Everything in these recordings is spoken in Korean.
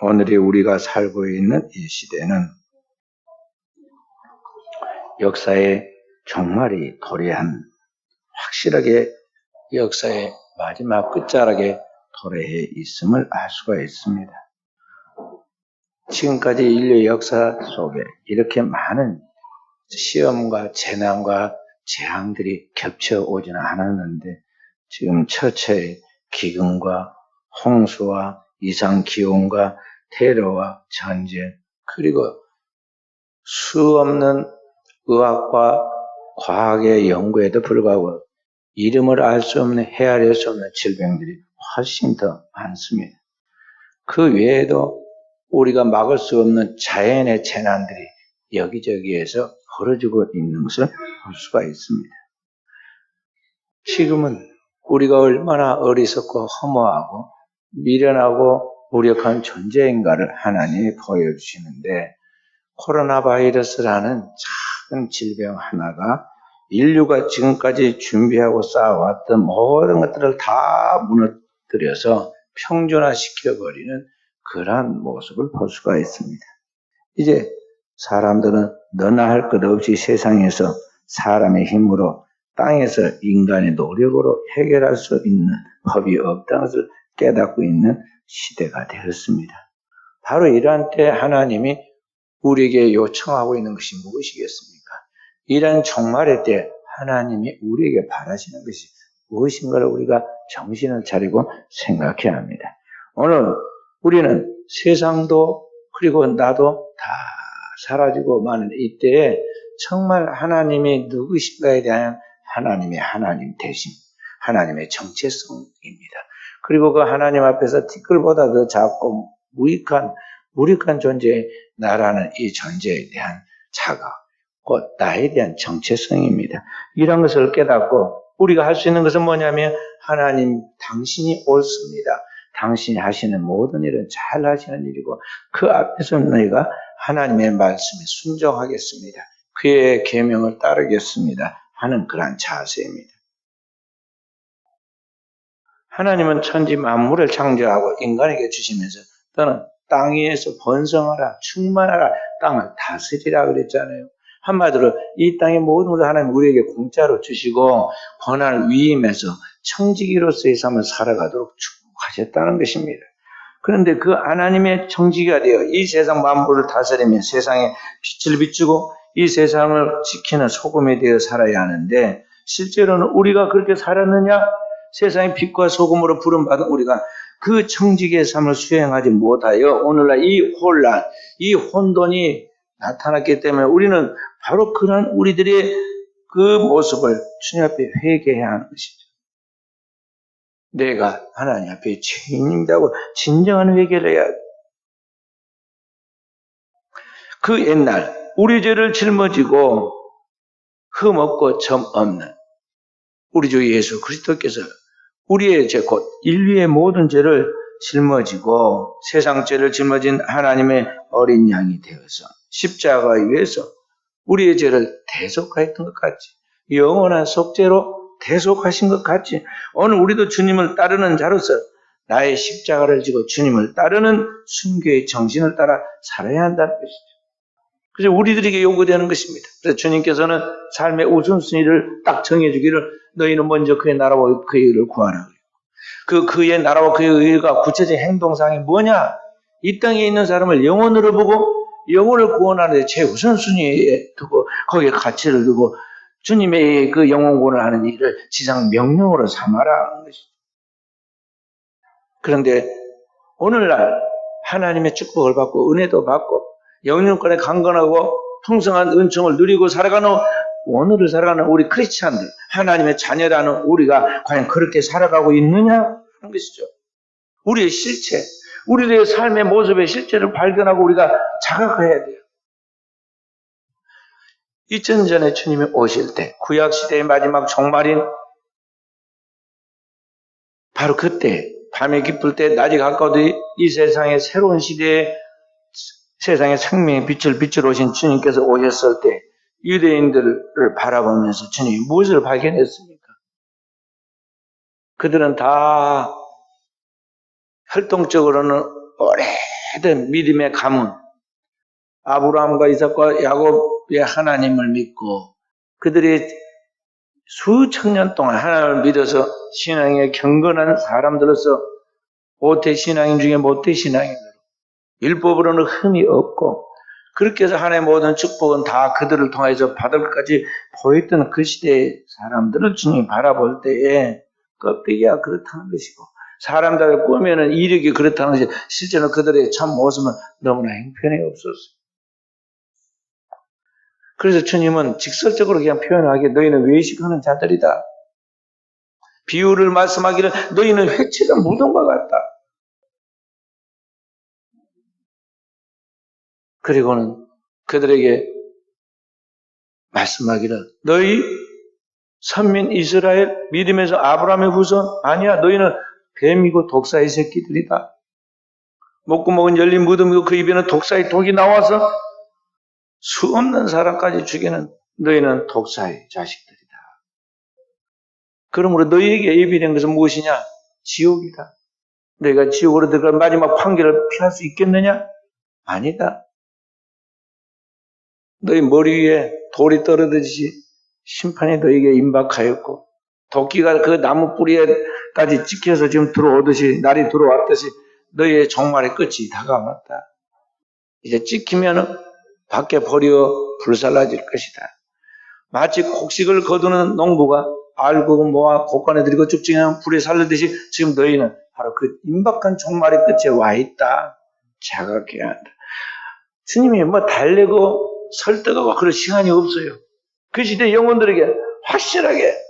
오늘이 우리가 살고 있는 이 시대는 역사의 종말이 도래한, 확실하게 역사의 마지막 끝자락에 도래해 있음을 알 수가 있습니다. 지금까지 인류의 역사 속에 이렇게 많은 시험과 재난과 재앙들이 겹쳐오지는 않았는데, 지금 처처의 기근과 홍수와 이상기온과 테러와 전쟁, 그리고 수없는 의학과 과학의 연구에도 불구하고 이름을 알 수 없는, 헤아릴 수 없는 질병들이 훨씬 더 많습니다. 그 외에도 우리가 막을 수 없는 자연의 재난들이 여기저기에서 벌어지고 있는 것을 볼 수가 있습니다. 지금은 우리가 얼마나 어리석고 허무하고 미련하고 무력한 존재인가를 하나님이 보여주시는데, 코로나 바이러스라는 작은 질병 하나가 인류가 지금까지 준비하고 쌓아왔던 모든 것들을 다 무너뜨려서 평준화시켜버리는 그러한 모습을 볼 수가 있습니다. 이제 사람들은 너나 할 것 없이 세상에서 사람의 힘으로, 땅에서 인간의 노력으로 해결할 수 있는 법이 없다는 것을 깨닫고 있는 시대가 되었습니다. 바로 이러한 때 하나님이 우리에게 요청하고 있는 것이 무엇이겠습니까? 이런 종말의 때 하나님이 우리에게 바라시는 것이 무엇인가를 우리가 정신을 차리고 생각해야 합니다. 오늘 우리는 세상도 그리고 나도 다 사라지고 마는 이때에 정말 하나님이 누구신가에 대한 하나님의 하나님 되심, 하나님의 정체성입니다. 그리고 그 하나님 앞에서 티끌보다 더 작고 무익한 존재의 나라는 이 존재에 대한 자각, 곧 나에 대한 정체성입니다. 이런 것을 깨닫고 우리가 할 수 있는 것은 뭐냐면, 하나님 당신이 옳습니다. 당신이 하시는 모든 일은 잘 하시는 일이고, 그 앞에서 너희가 하나님의 말씀에 순종하겠습니다. 그의 계명을 따르겠습니다 하는 그러한 자세입니다. 하나님은 천지 만물을 창조하고 인간에게 주시면서 너는 땅 위에서 번성하라, 충만하라, 땅을 다스리라 그랬잖아요. 한마디로 이 땅의 모든 것을 하나님 우리에게 공짜로 주시고 권한을 위임해서 청지기로서의 삶을 살아가도록 축복하셨다는 것입니다. 그런데 그 하나님의 청지기가 되어 이 세상 만물을 다스리며 세상에 빛을 비추고 이 세상을 지키는 소금이 되어 살아야 하는데, 실제로는 우리가 그렇게 살았느냐? 세상의 빛과 소금으로 부름받은 우리가 그 청지기의 삶을 수행하지 못하여 오늘날 이 혼란, 이 혼돈이 나타났기 때문에 우리는 바로 그런 우리들의 그 모습을 주님 앞에 회개해야 하는 것이죠. 내가 하나님 앞에 죄인입니다고 진정한 회개를 해야 돼. 그 옛날 우리 죄를 짊어지고 흠없고 점 없는 우리 주 예수 그리스도께서 우리의 죄, 곧 인류의 모든 죄를 짊어지고 세상 죄를 짊어진 하나님의 어린 양이 되어서 십자가에 의해서 우리의 죄를 대속하였던 것 같이, 영원한 속죄로 대속하신 것 같이, 오늘 우리도 주님을 따르는 자로서 나의 십자가를 지고 주님을 따르는 순교의 정신을 따라 살아야 한다는 것이죠. 그래서 우리들에게 요구되는 것입니다. 그래서 주님께서는 삶의 우선순위를 딱 정해주기를, 너희는 먼저 그의 나라와 그의 의를 구하라. 그의 나라와 그의 의가 구체적인 행동상이 뭐냐? 이 땅에 있는 사람을 영혼으로 보고 영혼을 구원하는 데 최우선순위에 두고 거기에 가치를 두고 주님의 그 영혼 구원을 하는 일을 지상 명령으로 삼아라 하는 것이죠. 그런데 오늘날 하나님의 축복을 받고 은혜도 받고 영육간에 강건하고 풍성한 은총을 누리고 살아가는, 오늘을 살아가는 우리 크리스찬들, 하나님의 자녀라는 우리가 과연 그렇게 살아가고 있느냐 하는 것이죠. 우리의 실체, 우리의 삶의 모습의 실체를 발견하고 우리가 자각해야 돼요. 2000년 전에 주님이 오실 때, 구약시대의 마지막 종말인 바로 그때, 밤이 깊을 때 낮이 가까워도 이 세상의 새로운 시대에 세상의 생명의 빛을 비추러 오신 주님께서 오셨을 때 유대인들을 바라보면서 주님이 무엇을 발견했습니까? 그들은 다 활동적으로는 하여튼 믿음의 가문, 아브라함과 이삭과 야곱의 하나님을 믿고 그들이 수천 년 동안 하나님을 믿어서 신앙에 경건한 사람들로서 모태신앙인 중에 모태신앙인으로 율법으로는 흠이 없고 그렇게 해서 하나님의 모든 축복은 다 그들을 통해서 받을 것까지 보였던 그 시대의 사람들을 주님이 바라볼 때에 껍데기가 그렇다는 것이고 사람들의 꾸며는 이력이 그렇다는 것이 실제로 그들의 참 모습은 너무나 형편이 없었어요. 그래서 주님은 직설적으로 그냥 표현하기에 너희는 외식하는 자들이다. 비유를 말씀하기를 너희는 회치던 무덤과 같다. 그리고는 그들에게 말씀하기를 너희 선민 이스라엘 믿음에서 아브라함의 후손 아니야. 너희는 뱀이고 독사의 새끼들이다. 목구멍은 열린 무덤이고 그 입에는 독사의 독이 나와서 수 없는 사람까지 죽이는 너희는 독사의 자식들이다. 그러므로 너희에게 예비된 것은 무엇이냐? 지옥이다. 너희가 지옥으로 들어갈 마지막 판결을 피할 수 있겠느냐? 아니다. 너희 머리 위에 돌이 떨어지듯이 심판이 너희에게 임박하였고 도끼가 그 나무 뿌리에까지 찍혀서 지금 들어오듯이 날이 들어왔듯이 너희의 종말의 끝이 다가왔다. 이제 찍히면 밖에 버려 불살라질 것이다. 마치 곡식을 거두는 농부가 알고 모아 곡간에 들이고 쭉쭉이는 불에 살르듯이 지금 너희는 바로 그 임박한 종말의 끝에 와 있다. 자각해야 한다. 주님이 뭐 달래고 설득하고 그럴 시간이 없어요. 그 시대 영혼들에게 확실하게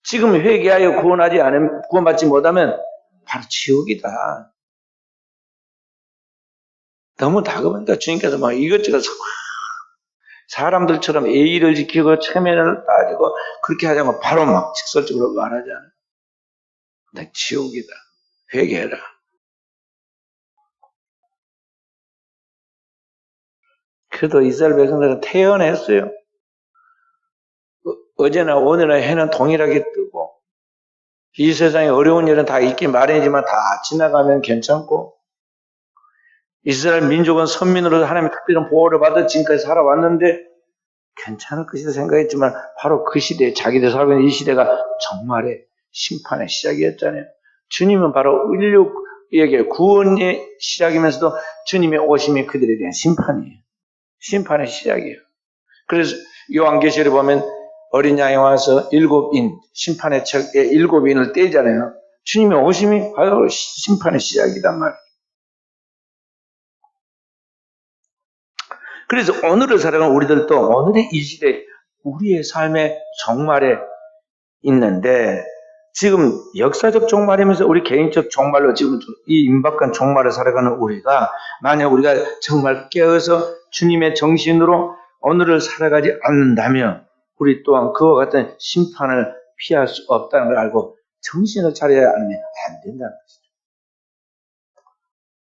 지금 회개하여 구원받지 못하면 바로 지옥이다. 너무 다급하니까 주님께서 막 이것저것 사람들처럼 예의를 지키고 체면을 따지고 그렇게 하자고 바로 막 직설적으로 말하잖아요. 나 지옥이다. 회개해라. 그래도 이스라엘 백성들은 태어났어요. 어제나 오늘나 해는 동일하게 뜨고 이 세상에 어려운 일은 다 있기 마련이지만 다 지나가면 괜찮고 이스라엘 민족은 선민으로 하나님의 특별한 보호를 받아 지금까지 살아왔는데 괜찮을 것이다 생각했지만 바로 그 시대에 자기들 살고 있는 이 시대가 정말의 심판의 시작이었잖아요. 주님은 바로 인류에게 구원의 시작이면서도 주님의 오심이 그들에 대한 심판이에요. 심판의 시작이에요. 그래서 요한계시를 보면 어린 양이 와서 심판의 척에 7인을 떼잖아요. 주님의 오심이 바로 심판의 시작이단 말이에요. 그래서 오늘을 살아가는 우리들도 오늘의 이 시대 우리의 삶의 종말에 있는데 지금 역사적 종말이면서 우리 개인적 종말로 지금 이 임박한 종말을 살아가는 우리가 만약 우리가 정말 깨어서 주님의 정신으로 오늘을 살아가지 않는다면 우리 또한 그와 같은 심판을 피할 수 없다는 걸 알고 정신을 차려야 하면 안 된다는 것이죠.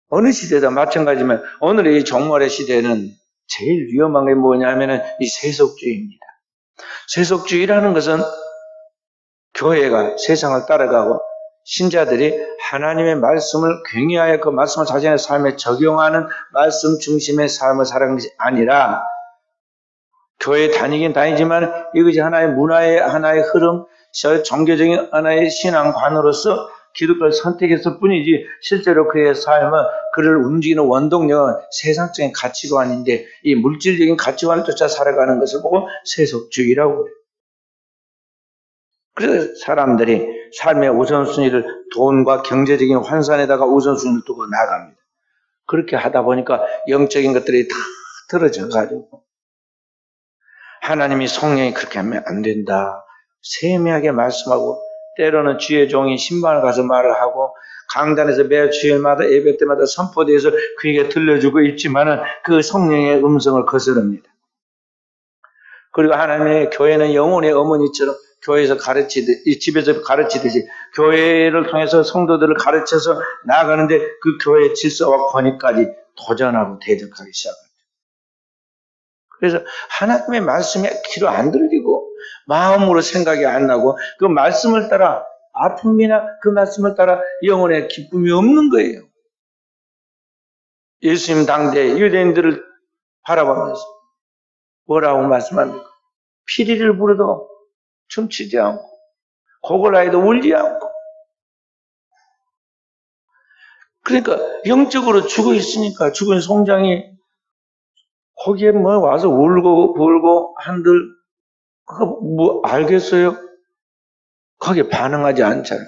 어느 시대도 마찬가지지만 오늘의 이 종말의 시대는 제일 위험한 게 뭐냐면은 이 세속주의입니다. 세속주의라는 것은 교회가 세상을 따라가고 신자들이 하나님의 말씀을 굉장하여 그 말씀을 자신의 삶에 적용하는 말씀 중심의 삶을 살아가는 것이 아니라 교회 다니긴 다니지만 이것이 하나의 문화의 하나의 흐름, 종교적인 하나의 신앙관으로서 기독교를 선택했을 뿐이지 실제로 그의 삶은 그를 움직이는 원동력은 세상적인 가치관인데 이 물질적인 가치관을 쫓아 살아가는 것을 보고 세속주의라고 그래요. 그래서 사람들이 삶의 우선순위를 돈과 경제적인 환산에다가 우선순위를 두고 나갑니다. 그렇게 하다 보니까 영적인 것들이 다 틀어져가지고 하나님이 성령이 그렇게 하면 안 된다. 세미하게 말씀하고 때로는 주의 종이 신방을 가서 말을 하고 강단에서 매 주일마다 예배 때마다 선포대에서 그에게 들려주고 있지만은 그 성령의 음성을 거스릅니다. 그리고 하나님의 교회는 영혼의 어머니처럼 교회에서 가르치듯이 집에서 가르치듯이 교회를 통해서 성도들을 가르쳐서 나아가는데 그 교회의 질서와 권위까지 도전하고 대적하기 시작합니다. 그래서 하나님의 말씀에 귀로 안 들리고 마음으로 생각이 안 나고 그 말씀을 따라 아픔이나 그 말씀을 따라 영혼의 기쁨이 없는 거예요. 예수님 당대 유대인들을 바라보면서 뭐라고 말씀합니까? 피리를 부르도 춤추지 않고 곡을 하여도 울지 않고, 그러니까 영적으로 죽어 있으니까 죽은 송장이 거기에 뭐 와서 울고 불고 한들 그거 뭐 알겠어요? 거기에 반응하지 않잖아요.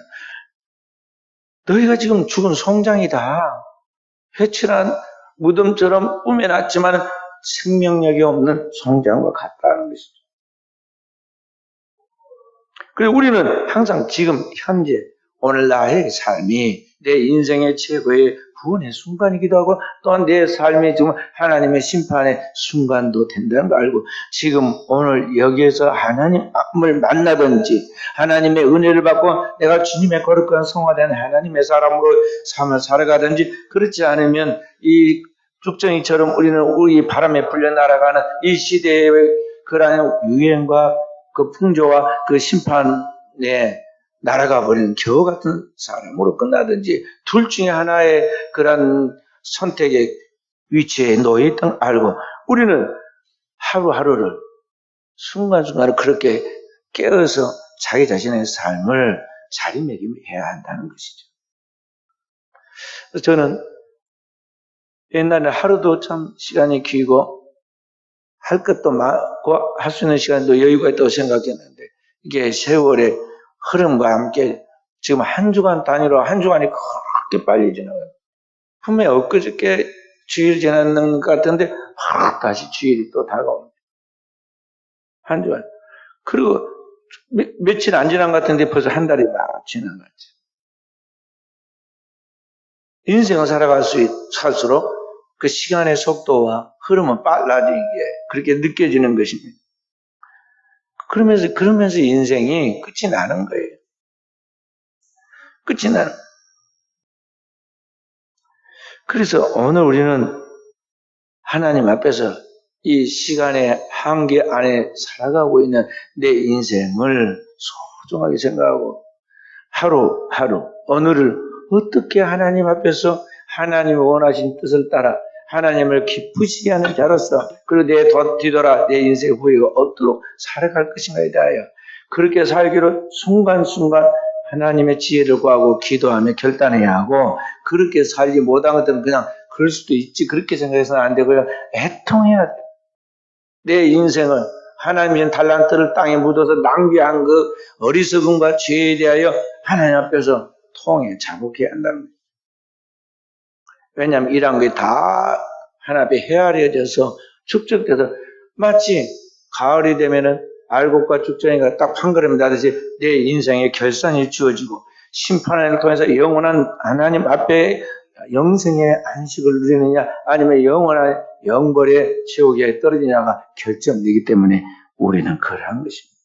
너희가 지금 죽은 송장이다. 회칠한 무덤처럼 꾸며놨지만 생명력이 없는 송장과 같다는 것이죠. 그리고 우리는 항상 지금 현재 오늘 나의 삶이 내 인생의 최고의 구원의 순간이기도 하고 또한 내 삶이 지금 하나님의 심판의 순간도 된다는 걸 알고 지금 오늘 여기에서 하나님을 만나든지 하나님의 은혜를 받고 내가 주님의 거룩한 성화된 하나님의 사람으로 삶을 살아가든지 그렇지 않으면 이 죽정이처럼 우리는 우리 바람에 불려 날아가는 이 시대의 그러한 유행과 그 풍조와 그 심판에 날아가 버리는 겨우 같은 사람으로 끝나든지 둘 중에 하나의 그런 선택의 위치에 놓여 있던 걸 알고 우리는 하루하루를 순간순간을 그렇게 깨어서 자기 자신의 삶을 자리매김해야 한다는 것이죠. 그래서 저는 옛날에 하루도 참 시간이 길고 할 것도 많고 할 수 있는 시간도 여유가 있다고 생각했는데 이게 세월의 흐름과 함께 지금 한 주간 단위로 한 주간이 그렇게 빨리 지나가요. 분명히 엊그저께 주일 지났는 것 같은데 다시 주일이 또 다가옵니다. 한 주간. 그리고 며칠 안 지난 것 같은데 벌써 한 달이 막 지나갔죠. 인생을 살수록 그 시간의 속도와 흐름은 빨라지게 그렇게 느껴지는 것입니다. 그러면서 인생이 끝이 나는 거예요. 끝이 나는. 그래서 오늘 우리는 하나님 앞에서 이 시간의 한계 안에 살아가고 있는 내 인생을 소중하게 생각하고 하루하루 오늘을 어떻게 하나님 앞에서 하나님이 원하신 뜻을 따라 하나님을 기쁘시게 하는 자로서 그리고 내 뒤돌아 내 인생의 후회가 없도록 살아갈 것인가에 대하여 그렇게 살기로 순간순간 하나님의 지혜를 구하고 기도하며 결단해야 하고 그렇게 살지 못한 것들은 그냥 그럴 수도 있지 그렇게 생각해서는 안 되고요. 애통해야 돼. 내 인생을 하나님의 달란트를 땅에 묻어서 낭비한 그 어리석음과 죄에 대하여 하나님 앞에서 통해 자복해야 한다는 거예요. 왜냐하면 이런 게 다 하나님 앞에 헤아려져서 축적돼서 마치 가을이 되면은 알곡과 죽정이가 딱 한 걸음 나듯이 내 인생의 결산이 주어지고 심판을 통해서 영원한 하나님 앞에 영생의 안식을 누리느냐 아니면 영원한 영벌의 지옥에 떨어지냐가 결정되기 때문에 우리는 그러한 것입니다.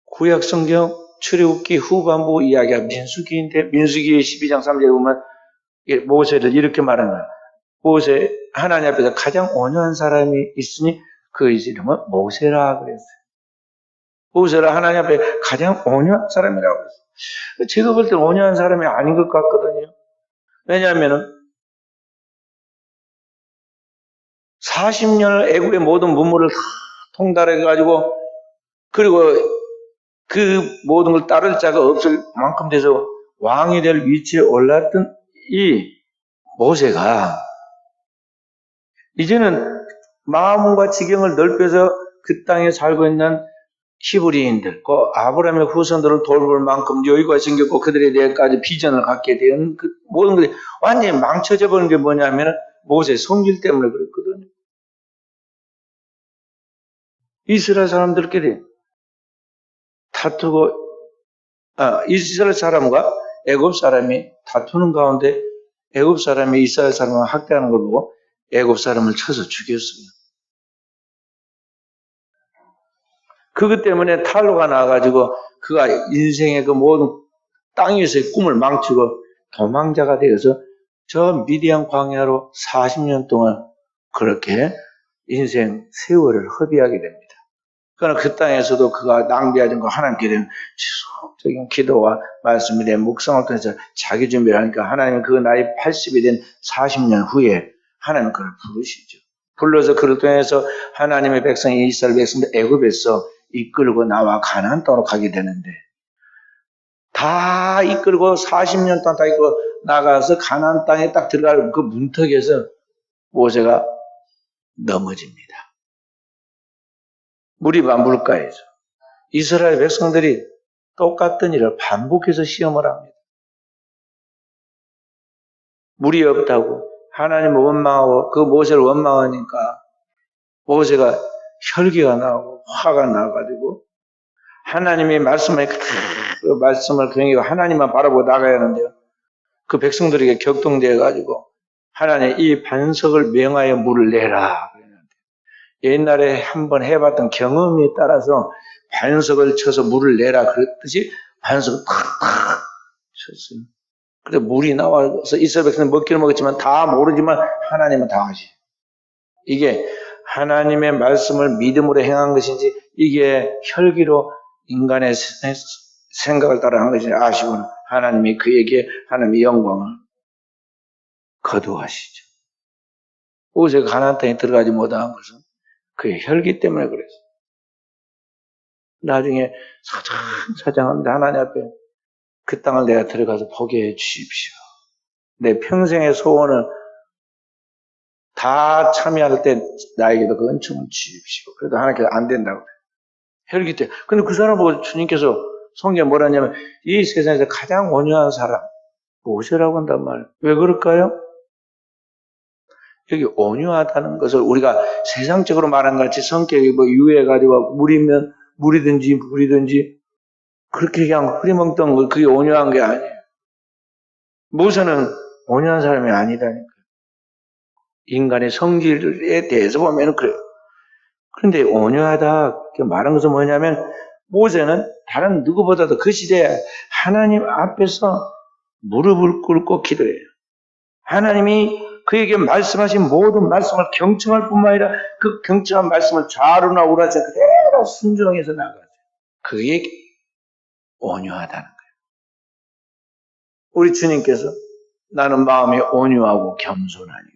구약 성경 출애굽기 후반부 이야기가 민수기인데 민수기 12장 3절에 보면 모세를 이렇게 말하는 거예요. 모세 하나님 앞에서 가장 온유한 사람이 있으니 그 이름은 모세라 그랬어요. 모세라 하나님 앞에 가장 온유한 사람이라고 그랬어요. 제가 볼 때는 온유한 사람이 아닌 것 같거든요. 왜냐하면 40년을 애국의 모든 문물을 다 통달해가지고 그리고 그 모든 걸 따를 자가 없을 만큼 돼서 왕이 될 위치에 올랐던 이 모세가 이제는 마음과 지경을 넓혀서 그 땅에 살고 있는 히브리인들, 그 아브라함의 후손들을 돌볼 만큼 여유가 생겼고 그들에 대해까지 비전을 갖게 된 그 모든 것이 완전히 망쳐져 버린 게 뭐냐면 모세 성질 때문에 그랬거든요. 이스라엘 사람들끼리 다투고 이스라엘 사람과 애굽 사람이 다투는 가운데 애굽 사람이 이스라엘 사람을 학대하는 걸 보고 애굽 사람을 쳐서 죽였어요. 그것 때문에 탈로가 나와가지고 그가 인생의 그 모든 땅 위에서의 꿈을 망치고 도망자가 되어서 저 미디안 광야로 40년 동안 그렇게 인생 세월을 허비하게 됩니다. 그러나 그 땅에서도 그가 낭비하지 않고 하나님께 대한 지속적인 기도와 말씀에 대한 묵상을 통해서 자기 준비를 하니까 하나님은 그 나이 80이 된 40년 후에 하나님은 그를 부르시죠. 불러서 그를 통해서 하나님의 백성이 이스라엘 백성들 애굽에서 이끌고 나와 가나안 땅으로 가게 되는데 다 이끌고 40년 동안 다 이끌고 나가서 가나안 땅에 딱 들어갈 그 문턱에서 모세가 넘어집니다. 물이 만물가에서 이스라엘 백성들이 똑같은 일을 반복해서 시험을 합니다. 물이 없다고 하나님을 원망하고 그 모세를 원망하니까 모세가 혈기가 나고 화가 나가지고 하나님의 말씀을 경외하고 하나님만 바라보고 나가야 하는데요. 그 백성들에게 격동되어 가지고 하나님 이 반석을 명하여 물을 내라. 옛날에 한번 해봤던 경험에 따라서 반석을 쳐서 물을 내라 그랬듯이 반석을 탁탁 쳤어요. 그래서 물이 나와서 이스라엘 백성은 먹기를 먹었지만 다 모르지만 하나님은 다 아시. 이게 하나님의 말씀을 믿음으로 행한 것인지 이게 혈기로 인간의 생각을 따라 한 것인지 아시고는 하나님이 그에게 하나님의 영광을 거두하시죠. 모세가 가나안 땅에 들어가지 못한 것은 그의 혈기 때문에 그랬어요. 나중에 사장합니다. 하나님 앞에 그 땅을 내가 들어가서 보게 해 주십시오. 내 평생의 소원을 다 참여할 때 나에게도 그 은총을 주십시오. 그래도 하나님께서 안 된다고 그래요. 혈기 때문에. 근데 그 사람 보고 주님께서 성경에 뭐라 하냐면 이 세상에서 가장 온유한 사람 모세라고 한단 말이에요. 왜 그럴까요? 여기 온유하다는 것을 우리가 세상적으로 말한 같이 성격이 뭐 유해가지고 물이면 물이든지 불이든지 그렇게 그냥 흐리멍덩 그게 온유한 게 아니에요. 모세는 온유한 사람이 아니라니까요. 인간의 성질에 대해서 보면 그래요. 그런데 온유하다 말한 것은 뭐냐면 모세는 다른 누구보다도 그 시대에 하나님 앞에서 무릎을 꿇고 기도해요. 하나님이 그에게 말씀하신 모든 말씀을 경청할 뿐만 아니라 그 경청한 말씀을 좌로나 우라지 그대로 순종해서 나가죠. 그게 온유하다는 거예요. 우리 주님께서 나는 마음이 온유하고 겸손하니.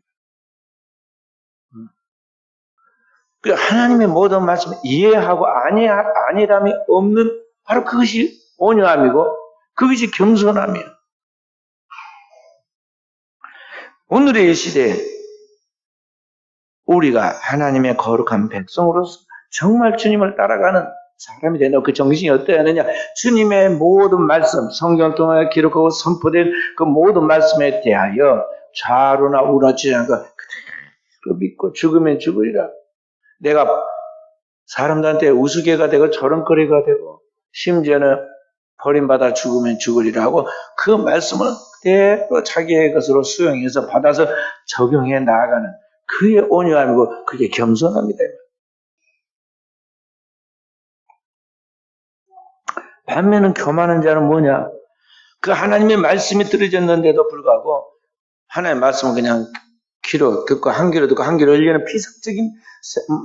하나님의 모든 말씀을 이해하고 아니함이 없는 바로 그것이 온유함이고 그것이 겸손함이에요. 오늘의 이 시대에 우리가 하나님의 거룩한 백성으로서 정말 주님을 따라가는 사람이 되는 그 정신이 어떠해야 하느냐. 주님의 모든 말씀, 성경 통해 기록하고 선포된 그 모든 말씀에 대하여 좌로나 우라지지 않고 그대로 믿고 죽으면 죽으리라. 내가 사람들한테 우스개가 되고 저런거리가 되고 심지어는 버림받아 죽으면 죽으리라 하고 그 말씀을 그대로 자기의 것으로 수용해서 받아서 적용해 나아가는 그의 온유함이고 그게 겸손합니다. 반면은 교만한 자는 뭐냐? 그 하나님의 말씀이 들어졌는데도 불구하고 하나님의 말씀은 그냥 귀로 듣고 한 귀로 듣고 한 귀로 흘리는 피상적인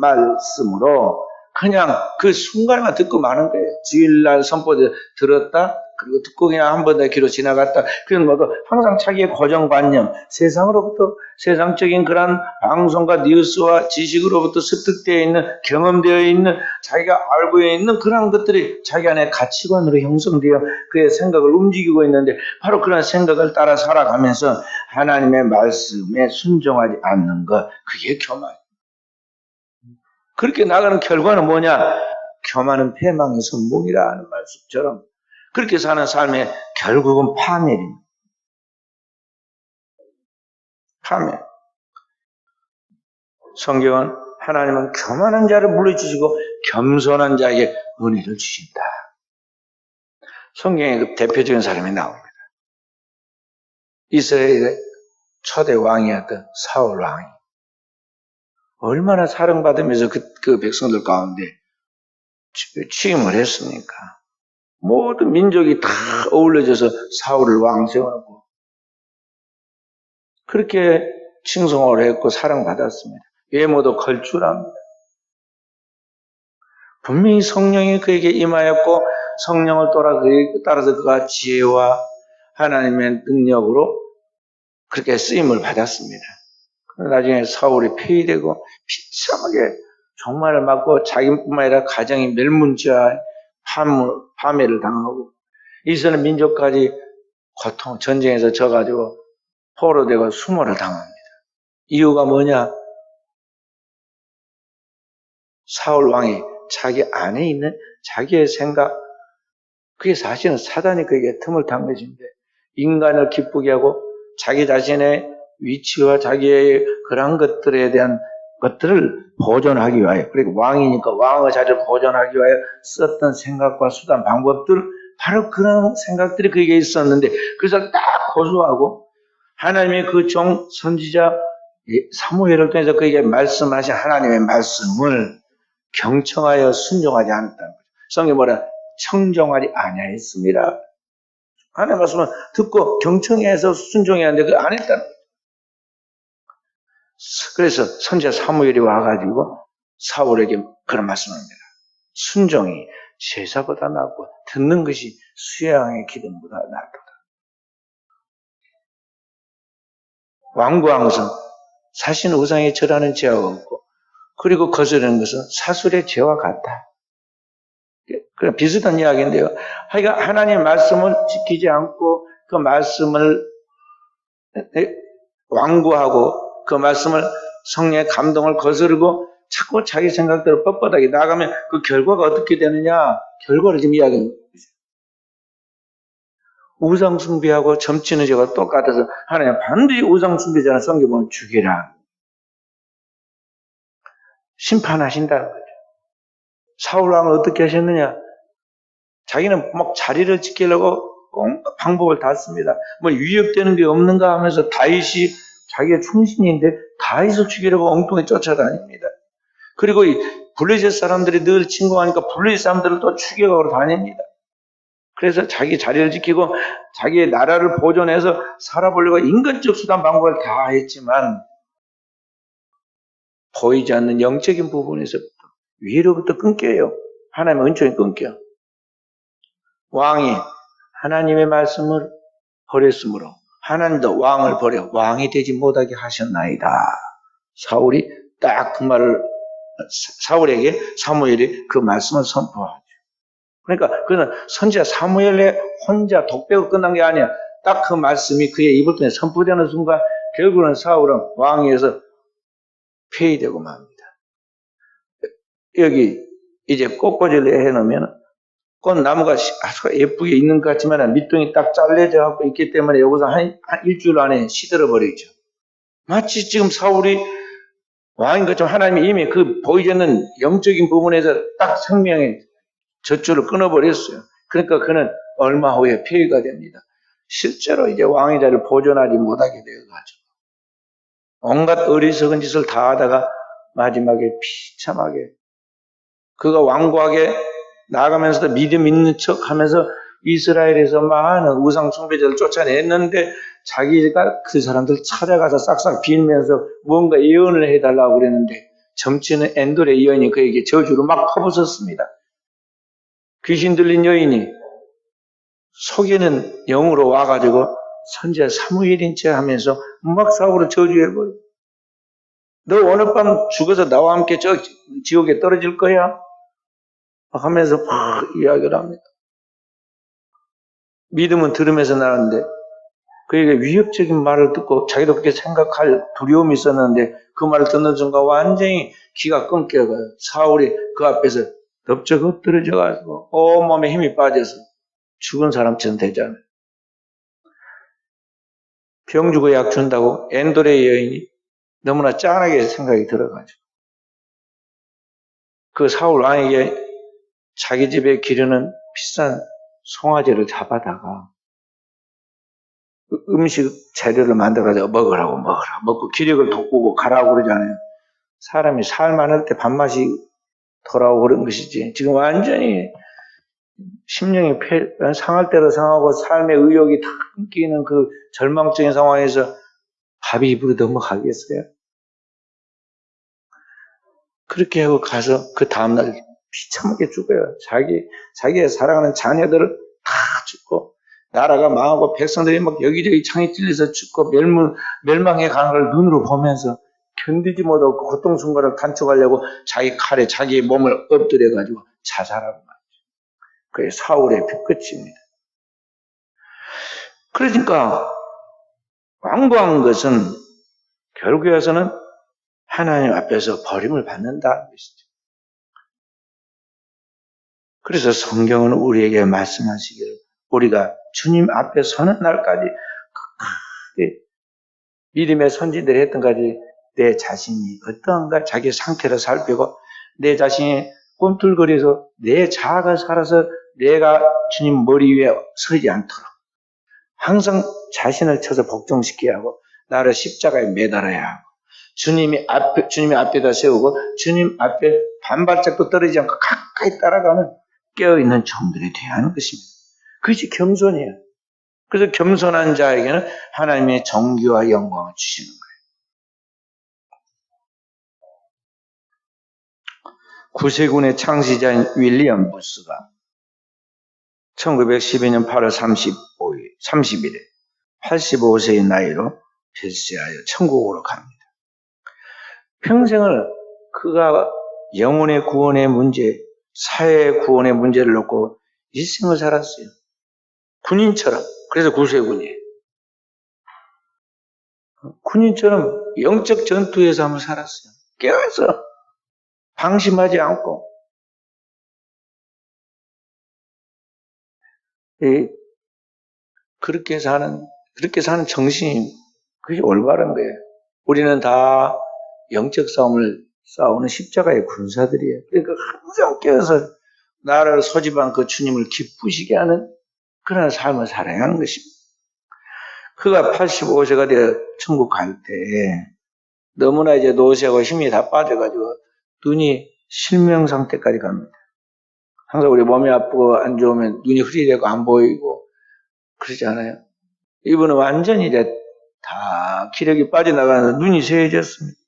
말씀으로 그냥 그 순간에만 듣고 마는 거예요. 주일날 선포를 들었다 그리고 듣고 그냥 한 번 더 귀로 지나갔다. 그런 모두 항상 자기의 고정관념, 세상으로부터 세상적인 그런 방송과 뉴스와 지식으로부터 습득되어 있는 경험되어 있는 자기가 알고 있는 그런 것들이 자기 안에 가치관으로 형성되어 그의 생각을 움직이고 있는데 바로 그런 생각을 따라 살아가면서 하나님의 말씀에 순종하지 않는 것 그게 교만이에요. 그렇게 나가는 결과는 뭐냐? 교만은 패망의 선봉이라 하는 말씀처럼 그렇게 사는 삶의 결국은 파멸입니다. 파멸. 성경은 하나님은 교만한 자를 물리치시고 겸손한 자에게 은혜를 주신다. 성경에 그 대표적인 사람이 나옵니다. 이스라엘의 초대 왕이었던 사울 왕이 얼마나 사랑받으면서 그 백성들 가운데 취임을 했습니까? 모든 민족이 다 어울려져서 사울을 왕 세워놓고 그렇게 칭송을 했고 사랑받았습니다. 외모도 걸출합니다. 분명히 성령이 그에게 임하였고 성령을 따라서 그가 지혜와 하나님의 능력으로 그렇게 쓰임을 받았습니다. 나중에 사울이 폐위되고 비참하게 종말을 맞고 자기뿐만 아니라 가정이 멸문지하 파멸을 당하고 이스라엘 민족까지 전쟁에서 져가지고 포로되고 수모를 당합니다. 이유가 뭐냐? 사울 왕이 자기 안에 있는 자기의 생각, 그게 사실은 사단이 그에게 틈을 탄 것인데 인간을 기쁘게 하고 자기 자신의 위치와 자기의 그런 것들에 대한 것들을 보존하기 위하여, 그리고 왕이니까 왕의 자리를 보존하기 위하여 썼던 생각과 수단, 방법들, 바로 그런 생각들이 그에게 있었는데 그래서 딱 고수하고 하나님의 그 종 선지자 사무엘을 통해서 그에게 말씀하신 하나님의 말씀을 경청하여 순종하지 않았다는 거죠. 성경에 뭐라? 청종하지 아니하였습니다. 하나님의 말씀을 듣고 경청해서 순종해야 하는데 그걸 안 했다는 거죠. 그래서 선지자 사무엘이 와가지고 사울에게 그런 말씀을 합니다. 순종이 제사보다 낫고 듣는 것이 수양의 기름보다 낫도다. 완고한 것은 사신 우상에 절하는 죄가 없고 그리고 거스르는 것은 사술의 죄와 같다. 그런 비슷한 이야기인데요. 하여간 하나님의 말씀을 지키지 않고 그 말씀을 완고하고 그 말씀을 성령의 감동을 거스르고 자꾸 자기 생각대로 뻣뻣하게 나가면 그 결과가 어떻게 되느냐? 결과를 지금 이야기하는 거죠. 우상숭배하고 점치는 죄가 똑같아서 하나님 반드시 우상숭배자는 성경에 보면 죽이라. 심판하신다는 거죠. 사울왕은 어떻게 하셨느냐? 자기는 막 자리를 지키려고 방법을 다 씁니다. 뭐 위협되는 게 없는가 하면서 다윗이 자기의 충신인데 다윗을 죽이려고 엉뚱히 쫓아다닙니다. 그리고 이 블레셋 사람들이 늘 침공하니까 블레셋 사람들을 또 추격하러 다닙니다. 그래서 자기 자리를 지키고 자기의 나라를 보존해서 살아보려고 인간적 수단 방법을 다 했지만 보이지 않는 영적인 부분에서부터 위로부터 끊겨요. 하나님의 은총이 끊겨. 왕이 하나님의 말씀을 버렸으므로 하나님도 왕을 버려 왕이 되지 못하게 하셨나이다. 사울이 딱 그 말을 사울에게 사무엘이 그 말씀을 선포하죠. 그러니까 그는 선지자 사무엘의 혼자 독백으로 끝난 게 아니야. 딱 그 말씀이 그의 입을 통해 선포되는 순간 결국은 사울은 왕위에서 폐위되고 맙니다. 여기 이제 꽃꽂이를 해놓으면 꽃나무가 아주 예쁘게 있는 것 같지만 밑둥이 딱 잘려져 갖고 있기 때문에 여기서 한 일주일 안에 시들어 버리죠. 마치 지금 사울이 왕인 것처럼 하나님이 이미 그 보이지 않는 영적인 부분에서 딱 생명의 젖줄을 끊어버렸어요. 그러니까 그는 얼마 후에 폐위가 됩니다. 실제로 이제 왕의 자리를 보존하지 못하게 되어가지고 온갖 어리석은 짓을 다 하다가 마지막에 비참하게 그가 완고하게 나아가면서도 믿음 있는 척 하면서 이스라엘에서 많은 우상 숭배자를 쫓아냈는데 자기가 그 사람들 찾아가서 싹싹 빌면서 뭔가 예언을 해달라고 그랬는데 점치는 엔돌의 여인이 그에게 저주를 막 퍼붓었습니다. 귀신 들린 여인이 속이는 영으로 와가지고 선지자 사무엘인 체 하면서 막 사울을 저주해버려. 너 오늘 밤 죽어서 나와 함께 저 지옥에 떨어질 거야? 하면서 막 이야기를 합니다. 믿음은 들으면서 나는데 그에게 위협적인 말을 듣고 자기도 그렇게 생각할 두려움이 있었는데 그 말을 듣는 순간 완전히 기가 끊겨가요. 사울이 그 앞에서 덥적 엎드러져가지고 온몸에 힘이 빠져서 죽은 사람처럼 되잖아요. 병 주고 약 준다고 엔돌의 여인이 너무나 짠하게 생각이 들어가지고 그 사울 왕에게 자기 집에 기르는 비싼 송아지를 잡아다가 음식 재료를 만들어서 먹으라고 먹고 기력을 돋구고 가라고 그러잖아요. 사람이 살 많을 때 밥맛이 돌아오고 그런 것이지 지금 완전히 심령이 상할 대로 상하고 삶의 의욕이 다 끊기는 그 절망적인 상황에서 밥이 입으로 넘어가겠어요? 그렇게 하고 가서 그 다음날 비참하게 죽어요. 자기의 사랑하는 자녀들을 다 죽고, 나라가 망하고 백성들이 막 여기저기 창에 찔려서 죽고 멸망해 가는 걸 눈으로 보면서 견디지 못하고 고통순간을 단축하려고 자기 칼에 자기의 몸을 엎드려가지고 자살하고 말이죠. 그게 사울의 끝입니다. 그러니까 완고한 것은 결국에서는 하나님 앞에서 버림을 받는다는 것이죠. 그래서 성경은 우리에게 말씀하시기를 우리가 주님 앞에 서는 날까지 끝까지 믿음의 선지들이 했던 까지 내 자신이 어떠한가 자기 상태를 살피고 내 자신이 꿈틀거려서 내 자아가 살아서 내가 주님 머리 위에 서지 않도록 항상 자신을 쳐서 복종시켜야 하고 나를 십자가에 매달아야 하고 주님 앞에다 세우고 주님 앞에 반발짝도 떨어지지 않고 가까이 따라가는 깨어있는 종들이 되어야 하는 것입니다. 그것이 겸손이에요. 그래서 겸손한 자에게는 하나님의 정기와 영광을 주시는 거예요. 구세군의 창시자인 윌리엄 부스가 1912년 8월 30일에 85세의 나이로 별세하여 천국으로 갑니다. 평생을 그가 영혼의 구원의 문제, 사회의 구원의 문제를 놓고 일생을 살았어요. 군인처럼. 그래서 구세군이에요. 군인처럼 영적 전투에서 한번 살았어요. 깨어서 방심하지 않고 그렇게 사는 정신이 그게 올바른 거예요. 우리는 다 영적 싸움을 싸우는 십자가의 군사들이에요. 그러니까 항상 깨어서 나를 소집한 그 주님을 기쁘시게 하는 그런 삶을 살아야 하는 것입니다. 그가 85세가 되어 천국 갈 때 너무나 이제 노쇠하고 힘이 다 빠져가지고 눈이 실명 상태까지 갑니다. 항상 우리 몸이 아프고 안 좋으면 눈이 흐리되고 안 보이고 그러지 않아요? 이분은 완전히 이제 다 기력이 빠져나가는 눈이 쇠해졌습니다.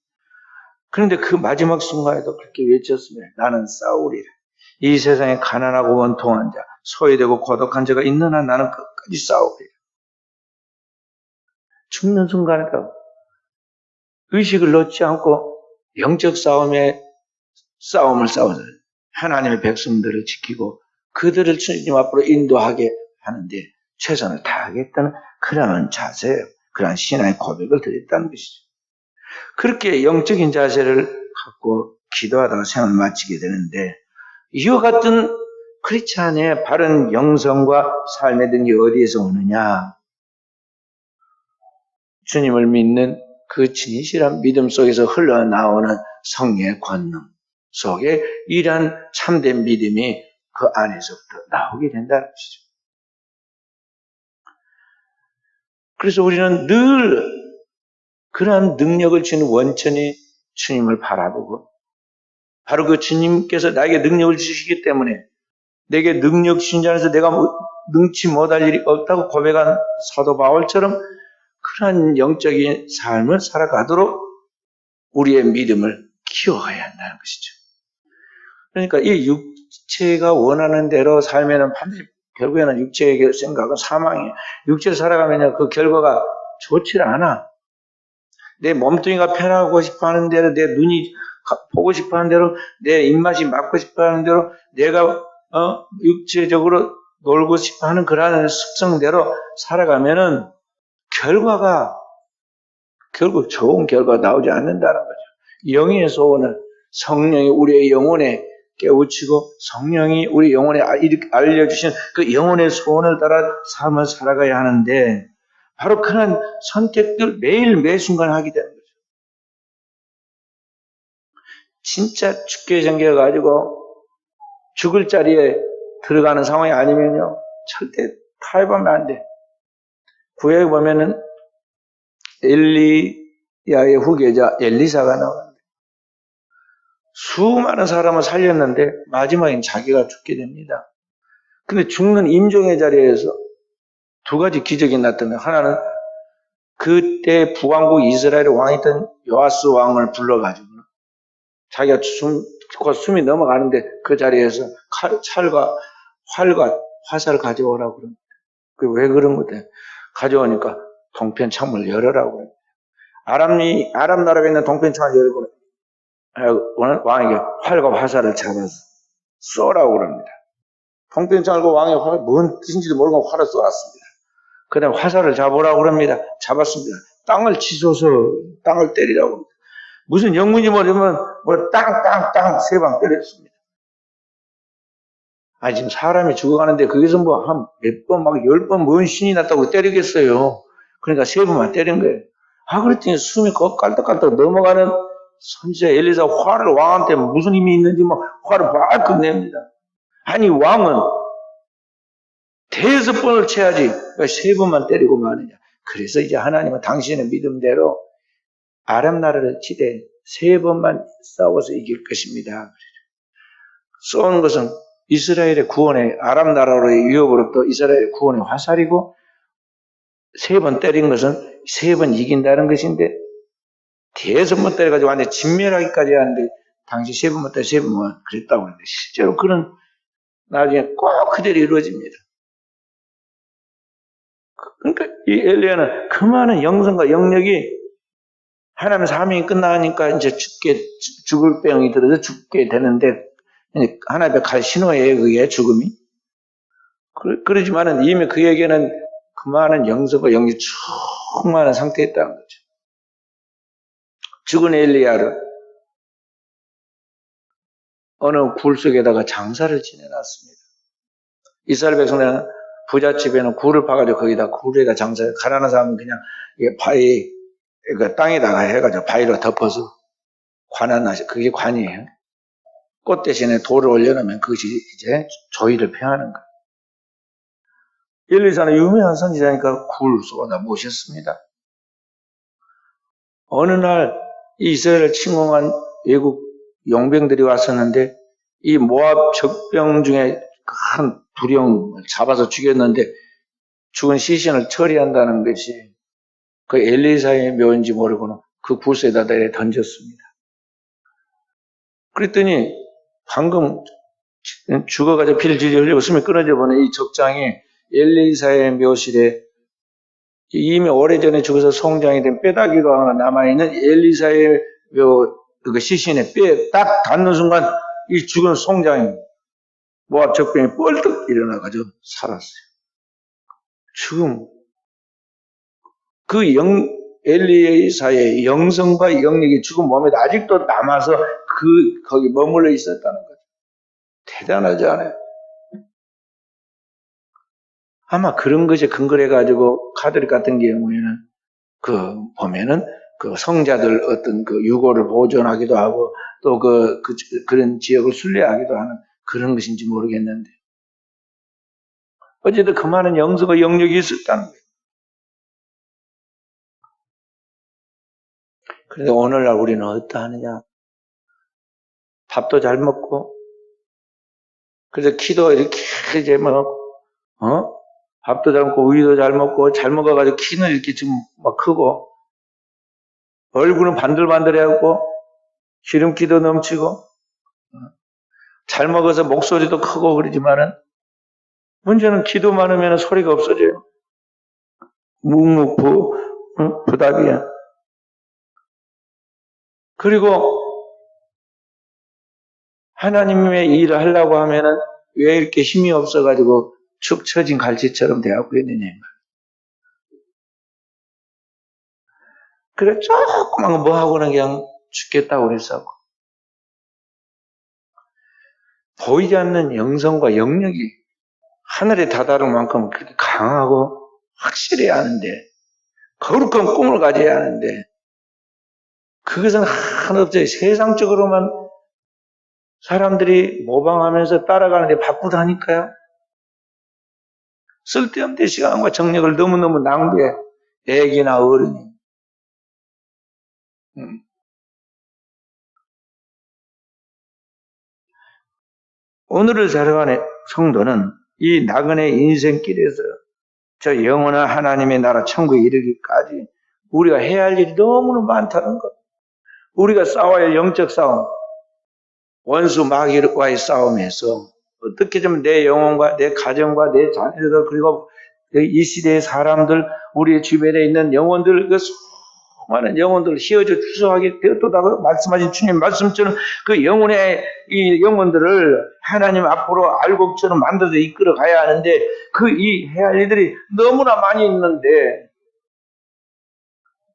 그런데 그 마지막 순간에도 그렇게 외쳤습니다. 나는 싸우리라. 이 세상에 가난하고 원통한 자, 소외되고 고독한 자가 있는 한 나는 끝까지 싸우리라. 죽는 순간에도 의식을 놓지 않고 영적 싸움을 싸워서 하나님의 백성들을 지키고 그들을 주님 앞으로 인도하게 하는데 최선을 다하겠다는 그러한 자세예요. 그러한 신앙의 고백을 드렸다는 것이죠. 그렇게 영적인 자세를 갖고 기도하다가 생을 마치게 되는데 이와 같은 크리스찬의 바른 영성과 삶의 등이 어디에서 오느냐? 주님을 믿는 그 진실한 믿음 속에서 흘러나오는 성령의 권능 속에 이러한 참된 믿음이 그 안에서부터 나오게 된다는 것이죠. 그래서 우리는 늘 그러한 능력을 주는 원천이 주님을 바라보고 바로 그 주님께서 나에게 능력을 주시기 때문에 내게 능력 주신 자 안에서 내가 능치 못할 일이 없다고 고백한 사도 바울처럼 그러한 영적인 삶을 살아가도록 우리의 믿음을 키워가야 한다는 것이죠. 그러니까 이 육체가 원하는 대로 살면은 반드시 결국에는 육체의 생각은 사망이에요. 육체를 살아가면 그 결과가 좋지 않아. 내 몸뚱이가 편하고 싶어 하는 대로, 내 눈이 보고 싶어 하는 대로, 내 입맛이 맞고 싶어 하는 대로, 내가 육체적으로 놀고 싶어 하는 그러한 습성대로 살아가면은 결국 좋은 결과가 나오지 않는다는 거죠. 영의 소원을 성령이 우리의 영혼에 깨우치고 성령이 우리 영혼에 알려주신 그 영혼의 소원을 따라 삶을 살아가야 하는데 바로 그런 선택들 매일 매순간 하게 되는 거죠. 진짜 죽게 생겨가지고 죽을 자리에 들어가는 상황이 아니면요 절대 타협하면 안 돼. 구약에 보면은 엘리야의 후계자 엘리사가 나오는데 수많은 사람을 살렸는데 마지막엔 자기가 죽게 됩니다. 근데 죽는 임종의 자리에서 두 가지 기적이 나타나요. 하나는 그때 북왕국 이스라엘의 왕이던 요아스 왕을 불러가지고 자기가 곧 숨이 넘어가는데 그 자리에서 활과 화살을 가져오라고 그럽니다. 왜 그런 거대? 가져오니까 동편 창문을 열으라고 그래요. 아람 나라가 있는 동편 창문을 열고 왕에게 활과 화살을 잡아서 쏘라고 그럽니다. 동편 창문을 왕의 활, 뭔 뜻인지도 모르고 활을 쏘았습니다. 그 다음에 화살을 잡으라고 그럽니다. 잡았습니다. 땅을 치소서 땅을 때리라고 합니다. 무슨 영문이 뭐냐면 땅 세 방 때렸습니다. 지금 사람이 죽어가는데 거기서 한 몇 번, 막 10번 뭔 신이 났다고 때리겠어요. 그러니까 세 번만 때린 거예요. 그랬더니 숨이 깔딱깔딱 넘어가는 선지자 엘리사 화를 왕한테 무슨 힘이 있는지 화를 발칵 냅니다. 왕은 대여섯 번을 쳐야지 왜 세 번만 때리고 마느냐. 그래서 이제 하나님은 당신의 믿음대로 아람 나라를 치되 세 번만 싸워서 이길 것입니다. 쏘는 것은 이스라엘의 구원의 아람 나라로의 위협으로부터 이스라엘의 구원의 화살이고 세 번 때린 것은 세 번 이긴다는 것인데 대여섯 번 때려가지고 완전히 진멸하기까지 하는데 당시 세 번만 때려 세 번만 그랬다고 하는데 실제로 그런 나중에 꼭 그대로 이루어집니다. 그러니까 이 엘리야는 그 많은 영성과 영역이 하나님 사명이 끝나니까 이제 죽을 병이 들어서 죽게 되는데 하나님의 갈 신호에 의해 죽음이 그러지만은 이미 그에게는 그 많은 영성과 영역이 충만한 상태였다는 거죠. 죽은 엘리야를 어느 굴 속에다가 장사를 지내놨습니다. 이스라엘 백성들은 부잣집에는 굴을 파가지고 거기다 굴에다 장사해. 가난한 사람은 그냥 바위 그 땅에다가 해가지고 바위로 덮어서 관한하시. 그게 관이에요. 꽃 대신에 돌을 올려놓으면 그것이 이제 조의를 표하는 거예요. 엘리사는 유명한 선지자니까 굴 속에다 모셨습니다. 어느 날 이스라엘을 침공한 외국 용병들이 왔었는데 이 모압 적병 중에 큰 두령을 잡아서 죽였는데 죽은 시신을 처리한다는 것이 그 엘리사의 묘인지 모르고는 그 굴에다 던졌습니다. 그랬더니 방금 죽어가지고 피를 질질 흘리고 숨이 끊어져 버린 이 적장이 엘리사의 묘실에 이미 오래전에 죽어서 송장이 된 뼈다귀가 남아있는 엘리사의 그 시신에 뼈에 딱 닿는 순간 이 죽은 송장이 모압 적병이 뻘떡 일어나가지고 살았어요. 지금 그 엘리사의 영성과 영역이 죽은 몸에 아직도 남아서 거기 머물러 있었다는 거죠. 대단하지 않아요? 아마 그런 것에 근거를 해가지고 카톨릭 같은 경우에는 보면은 그 성자들 어떤 그 유고를 보존하기도 하고 또 그런 지역을 순례하기도 하는 그런 것인지 모르겠는데 어쨌든 그 많은 영성과 영역이 있었다는 거예요. 그런데 오늘날 우리는 어떠하느냐? 밥도 잘 먹고 그래서 키도 이렇게 이제 밥도 잘 먹고 우유도 잘 먹고 잘 먹어가지고 키는 이렇게 좀 막 크고 얼굴은 반들반들해갖고 기름기도 넘치고 잘 먹어서 목소리도 크고 그러지만은 문제는 기도 많으면 소리가 없어져요. 부답이야. 그리고 하나님의 일을 하려고 하면은 왜 이렇게 힘이 없어가지고 축 처진 갈치처럼 되어갖고 있느냐. 그래, 조그만 거 뭐 하고는 그냥 죽겠다고 그랬어. 보이지 않는 영성과 영역이 하늘에 다다를 만큼 그렇게 강하고 확실해야 하는데, 거룩한 꿈을 가져야 하는데, 그것은 하나 없어요. 세상적으로만 사람들이 모방하면서 따라가는데 바쁘다니까요. 쓸데없는 시간과 정력을 너무너무 낭비해. 애기나 어른이. 오늘을 살아가는 성도는 이 나그네 인생길에서 저 영원한 하나님의 나라 천국에 이르기까지 우리가 해야 할 일이 너무나 많다는 것. 우리가 싸워야 할 영적 싸움. 원수 마귀와의 싸움에서 어떻게 좀 내 영혼과 내 가정과 내 자녀들 그리고 이 시대의 사람들 우리 주변에 있는 영혼들 그 수많은 영혼들을 휘어져 추수하게 되었다고 말씀하신 주님 말씀처럼 그 영혼의 이 영혼들을 하나님 앞으로 알곡처럼 만들어서 이끌어 가야 하는데 그 이 해야 할 일들이 너무나 많이 있는데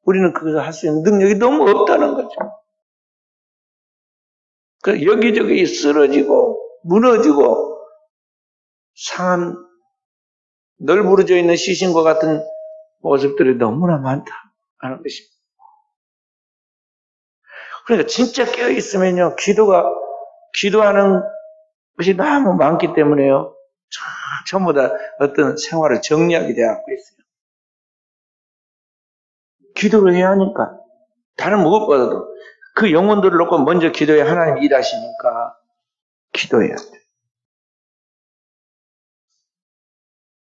우리는 그것을 할 수 있는 능력이 너무 없다는 거죠. 그 여기저기 쓰러지고 무너지고 상한 널브러져 있는 시신과 같은 모습들이 너무나 많다 하는 것입니다. 그러니까 진짜 깨어 있으면요, 기도하는 것이 너무 많기 때문에요, 전부 다 어떤 생활을 정리하게 되어갖고 있어요. 기도를 해야 하니까 다른 무엇보다도 그 영혼들을 놓고 먼저 기도해 하나님 일하시니까 기도해야 돼.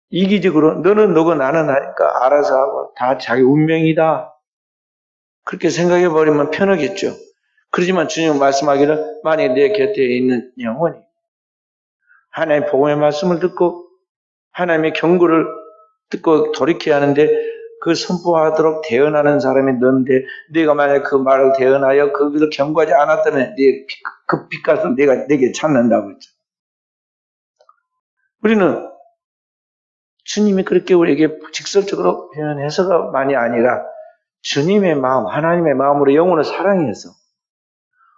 이기적으로 너는 너고 나는 하니까 알아서 하고 다 자기 운명이다 그렇게 생각해 버리면 편하겠죠. 그렇지만 주님 말씀하기를 만약에 내 곁에 있는 영혼이 하나님의 복음의 말씀을 듣고 하나님의 경고를 듣고 돌이켜야 하는데 그 선포하도록 대언하는 사람이 너인데 네가 만약 그 말을 대언하여 그것을 경고하지 않았다면 그 빛값을 내가 내게 찾는다고 했죠. 우리는 주님이 그렇게 우리에게 직설적으로 표현해서가 많이 아니라 주님의 마음, 하나님의 마음으로 영혼을 사랑해서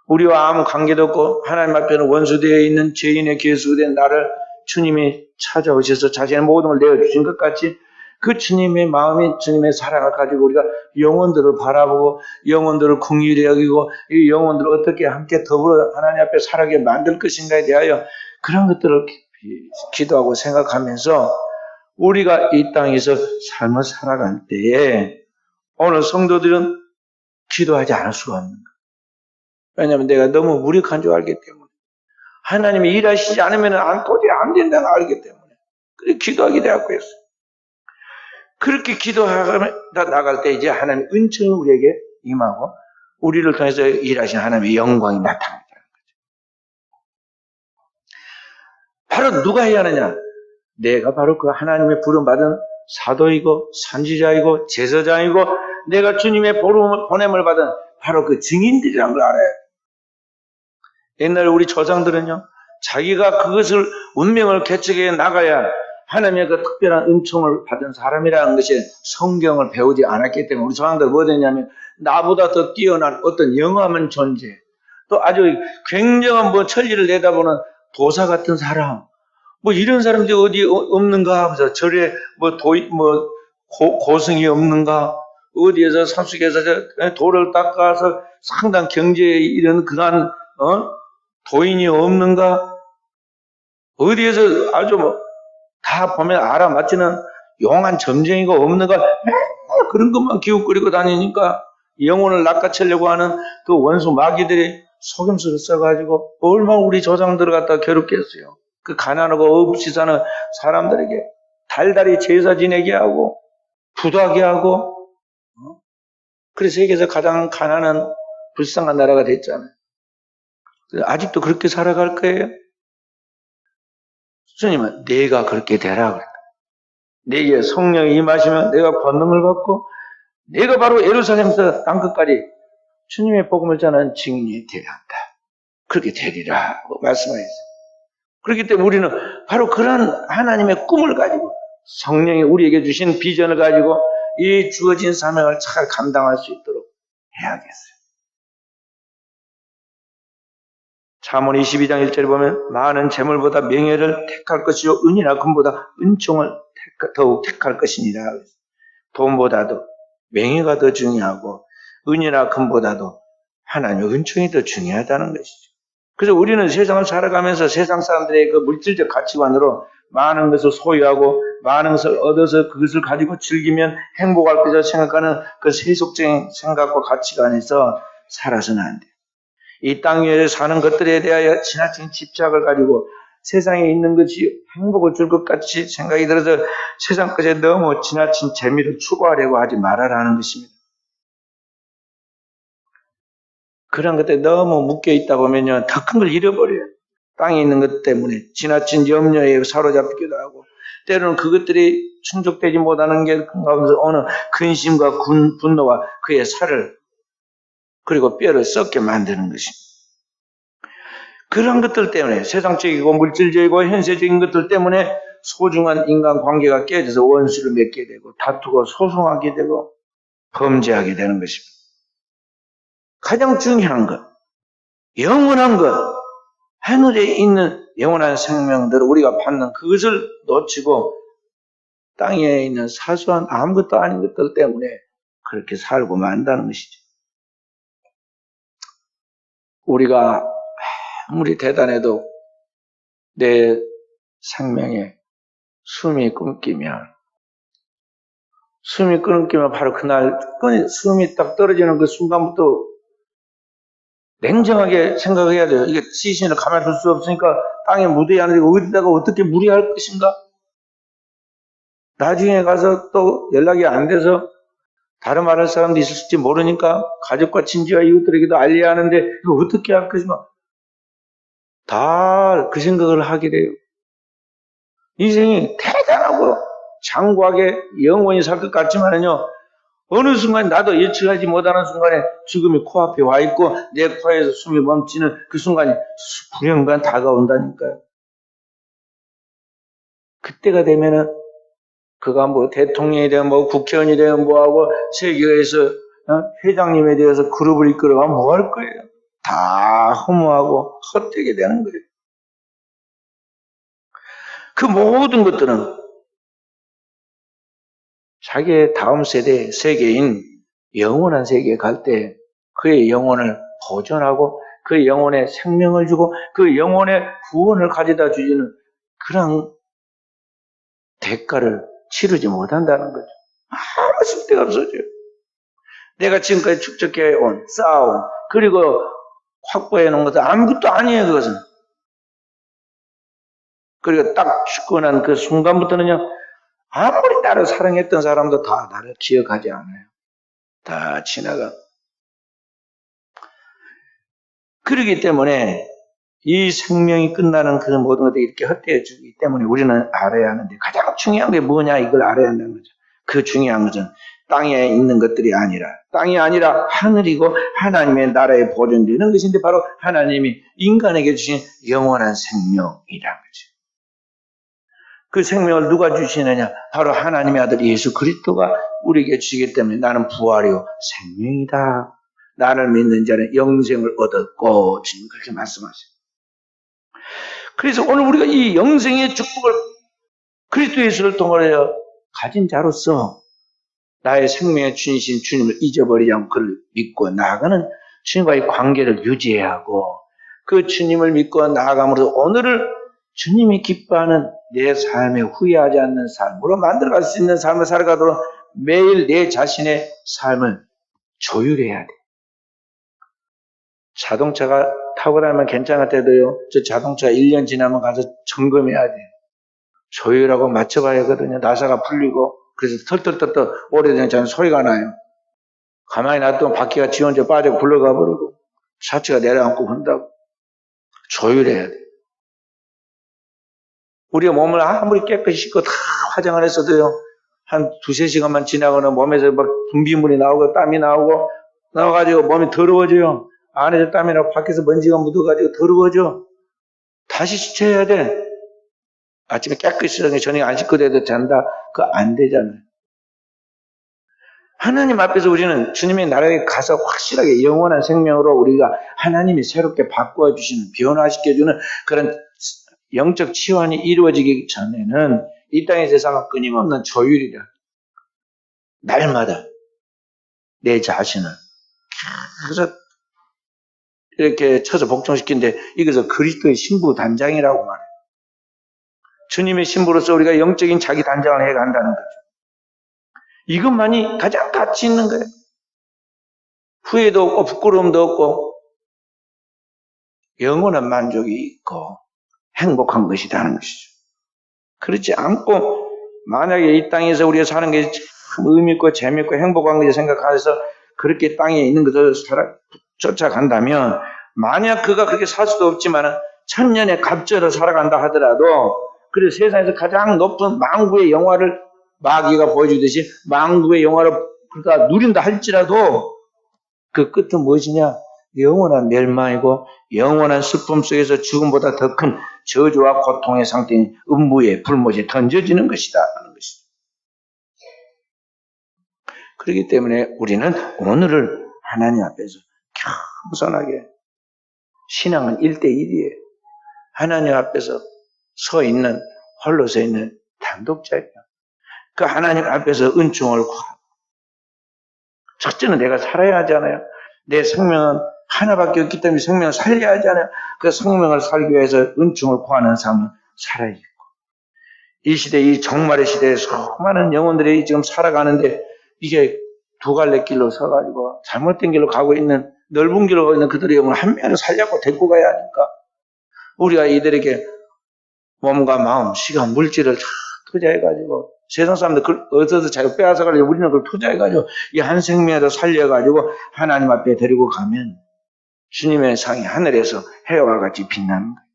우리와 아무 관계도 없고 하나님 앞에는 원수되어 있는 죄인의 괴수된 나를 주님이 찾아오셔서 자신의 모든 걸 내어주신 것 같이 그 주님의 마음이 주님의 사랑을 가지고 우리가 영혼들을 바라보고 영혼들을 긍휼히 여기고 이 영혼들을 어떻게 함께 더불어 하나님 앞에 살아가게 만들 것인가에 대하여 그런 것들을 기도하고 생각하면서 우리가 이 땅에서 삶을 살아갈 때에 오늘 성도들은 기도하지 않을 수가 없는 거예요. 왜냐하면 내가 너무 무력한 줄 알기 때문에 하나님이 일하시지 않으면 도저히 안 된다는 걸 알기 때문에 그렇게 기도하게 되었고 했어요. 그렇게 기도하다 나갈 때 이제 하나님의 은총이 우리에게 임하고 우리를 통해서 일하신 하나님의 영광이 나타나는 거죠. 바로 누가 해야 하느냐? 내가 바로 그 하나님의 부름받은 사도이고 선지자이고 제사장이고 내가 주님의 보냄을 받은 바로 그 증인들이라는 걸 알아요. 옛날에 우리 조상들은요, 자기가 그것을 운명을 개척해 나가야 하나님의 그 특별한 은총을 받은 사람이라는 것이 성경을 배우지 않았기 때문에 우리 조상들 뭐 되냐면 나보다 더 뛰어난 어떤 영험한 존재, 또 아주 굉장한 뭐 천리를 내다보는 도사 같은 사람, 뭐 이런 사람들이 어디 없는가 하면서 절에 고승이 없는가, 어디에서 산속에서 돌을 닦아서 상당 경제에 이런 그러한 도인이 없는가, 어디에서 아주 다 보면 알아맞히는 용한 점쟁이가 없는가, 맨날 그런 것만 기웃거리고 다니니까 영혼을 낚아채려고 하는 그 원수 마귀들이 속임수를 써가지고 얼마나 우리 조상들을 갖다 괴롭겠어요. 그 가난하고 없이 사는 사람들에게 달달이 제사 지내게 하고 부도하게 하고, 그래서 세계에서 가장 가난한 불쌍한 나라가 됐잖아요. 아직도 그렇게 살아갈 거예요? 주님은 내가 그렇게 되라 그랬다. 내게 성령이 임하시면 내가 권능을 받고 내가 바로 예루살렘에서 땅끝까지 주님의 복음을 전하는 증인이 되어야 한다. 그렇게 되리라고 말씀하셨어요. 그렇기 때문에 우리는 바로 그런 하나님의 꿈을 가지고 성령이 우리에게 주신 비전을 가지고 이 주어진 사명을 잘 감당할 수 있도록 해야겠어요. 잠언 22장 1절에 보면 많은 재물보다 명예를 택할 것이요 은이나 금보다 은총을 더욱 택할 것이니라. 돈보다도 명예가 더 중요하고 은이나 금보다도 하나님의 은총이 더 중요하다는 것이죠. 그래서 우리는 세상을 살아가면서 세상 사람들의 그 물질적 가치관으로 많은 것을 소유하고 많은 것을 얻어서 그것을 가지고 즐기면 행복할 것이라 생각하는 그 세속적인 생각과 가치관에서 살아서는 안 돼요. 이 땅 위에 사는 것들에 대하여 지나친 집착을 가지고 세상에 있는 것이 행복을 줄 것 같이 생각이 들어서 세상 것에 너무 지나친 재미를 추구하려고 하지 말아라는 것입니다. 그런 것들에 너무 묶여 있다 보면요, 더 큰 걸 잃어버려요. 땅에 있는 것 때문에 지나친 염려에 사로잡히기도 하고, 때로는 그것들이 충족되지 못하는 게 가운데서 어느 근심과 분노가 그의 살을 그리고 뼈를 썩게 만드는 것입니다. 그런 것들 때문에 세상적이고 물질적이고 현세적인 것들 때문에 소중한 인간관계가 깨져서 원수를 맺게 되고 다투고 소송하게 되고 범죄하게 되는 것입니다. 가장 중요한 것, 영원한 것, 하늘에 있는 영원한 생명들을 우리가 받는 그것을 놓치고 땅에 있는 사소한 아무것도 아닌 것들 때문에 그렇게 살고 만다는 것이죠. 우리가 아무리 대단해도 내 생명에 숨이 끊기면 바로 그날 숨이 딱 떨어지는 그 순간부터 냉정하게 생각해야 돼요. 이게 시신을 가만히 둘 수 없으니까 땅에 묻어야 하는데 어디다가 어떻게 무리할 것인가? 나중에 가서 또 연락이 안 돼서 다른 말할 사람도 있을지 모르니까 가족과 친지와 이웃들에게도 알려야 하는데 이거 어떻게 할 것인가? 다 그 생각을 하게 돼요. 인생이 대단하고 장구하게 영원히 살 것 같지만은요, 어느 순간 나도 예측하지 못하는 순간에 죽음이 코앞에 와 있고 내 코에서 숨이 멈추는 그 순간이 불현간 다가온다니까요. 그때가 되면은 그가 뭐 대통령이 되면 뭐 국회의원이 되면 뭐하고 세계에서 회장님에 대해서 그룹을 이끌어가면 뭐 할 거예요? 다 허무하고 헛되게 되는 거예요. 그 모든 것들은 자기의 다음 세대 세계인 영원한 세계에 갈 때 그의 영혼을 보존하고 그의 영혼에 생명을 주고 그 영혼의 구원을 가져다 주지는 그런 대가를 치르지 못한다는 거죠. 아무 쓸데가 없어져요. 내가 지금까지 축적해온, 쌓아온, 그리고 확보해 놓은 것은 아무것도 아니에요, 그것은. 그리고 딱 죽고 난 그 순간부터는요, 아무리 나를 사랑했던 사람도 다 나를 기억하지 않아요. 다 지나가. 그렇기 때문에 이 생명이 끝나는 그 모든 것들이 이렇게 헛되어지기 때문에 우리는 알아야 하는데 가장 중요한 게 뭐냐 이걸 알아야 한다는 거죠. 그 중요한 것은 땅에 있는 것들이 아니라 땅이 아니라 하늘이고 하나님의 나라에 보존되는 것인데 바로 하나님이 인간에게 주신 영원한 생명이라는 거죠. 그 생명을 누가 주시느냐? 바로 하나님의 아들 예수 그리스도가 우리에게 주시기 때문에 나는 부활이요 생명이다. 나를 믿는 자는 영생을 얻었고 지금 그렇게 말씀하세요. 그래서 오늘 우리가 이 영생의 축복을 그리스도 예수를 통하여 가진 자로서 나의 생명의 주이신 주님을 잊어버리지 않고 그를 믿고 나아가는 주님과의 관계를 유지해야 하고 그 주님을 믿고 나아감으로써 오늘을 주님이 기뻐하는 내 삶에 후회하지 않는 삶으로 만들어갈 수 있는 삶을 살아가도록 매일 내 자신의 삶을 조율해야 돼. 자동차가 타고 다니면 괜찮을 때도요, 저 자동차 1년 지나면 가서 점검해야 돼. 조율하고 맞춰봐야 하거든요. 나사가 풀리고, 그래서 털털털털 오래되면 저는 소리가 나요. 가만히 놔두면 바퀴가 지 혼자 빠져 굴러가 버리고, 차체가 내려앉고 그런다고. 조율해야 돼. 우리가 몸을 아무리 깨끗이 씻고 다 화장을 했어도요, 한 2-3시간만 지나고는 몸에서 막 분비물이 나오고 땀이 나와가지고 몸이 더러워져요. 안에서 땀이 나고 밖에서 먼지가 묻어가지고 더러워져. 다시 씻어야 돼. 아침에 깨끗이 씻어서 저녁에 안 씻고 돼도 잔다. 그거 안 되잖아요. 하나님 앞에서 우리는 주님의 나라에 가서 확실하게 영원한 생명으로 우리가 하나님이 새롭게 바꿔주시는, 변화시켜주는 그런 영적 치환이 이루어지기 전에는 이 땅의 세상은 끊임없는 조율이다. 날마다 내 자신을 계속 이렇게 쳐서 복종시키는데 이것을 그리스도의 신부 단장이라고 말해요. 주님의 신부로서 우리가 영적인 자기 단장을 해간다는 거죠. 이것만이 가장 가치 있는 거예요. 후회도 없고 부끄러움도 없고 영원한 만족이 있고 행복한 것이라는 것이죠. 그렇지 않고 만약에 이 땅에서 우리가 사는 게 참 의미 있고 재미있고 행복한 것을 생각해서 그렇게 땅에 있는 것을 쫓아간다면 만약 그가 그렇게 살 수도 없지만 천년의 갑절을 살아간다 하더라도 그래서 세상에서 가장 높은 망구의 영화를 마귀가 보여주듯이 망구의 영화를 그가 누린다 할지라도 그 끝은 무엇이냐? 영원한 멸망이고 영원한 슬픔 속에서 죽음보다 더 큰 저주와 고통의 상태인 음부의 불못에 던져지는 것이다 하는 것이죠. 그렇기 때문에 우리는 오늘을 하나님 앞에서 겸손하게, 신앙은 1대1이에요. 하나님 앞에서 홀로 서 있는 단독자예요. 그 하나님 앞에서 은총을 구하고, 첫째는 내가 살아야 하잖아요. 내 생명은 하나밖에 없기 때문에 생명을 살려야 하잖아요. 그 생명을 살기 위해서 은총을 구하는 삶은 살아야겠고, 이 시대, 이 종말의 시대에 수많은 영혼들이 지금 살아가는데 이게 두 갈래 길로 서가지고 잘못된 길로 가고 있는, 넓은 길로 가고 있는 그들의 영혼을 한 명을 살려고 데리고 가야 하니까 우리가 이들에게 몸과 마음, 시간, 물질을 다 투자해가지고 세상 사람들 어디서 자꾸 빼앗아가지고 우리는 그걸 투자해가지고 이 한 생명을 살려가지고 하나님 앞에 데리고 가면 주님의 상이 하늘에서 해와 같이 빛나는 거예요.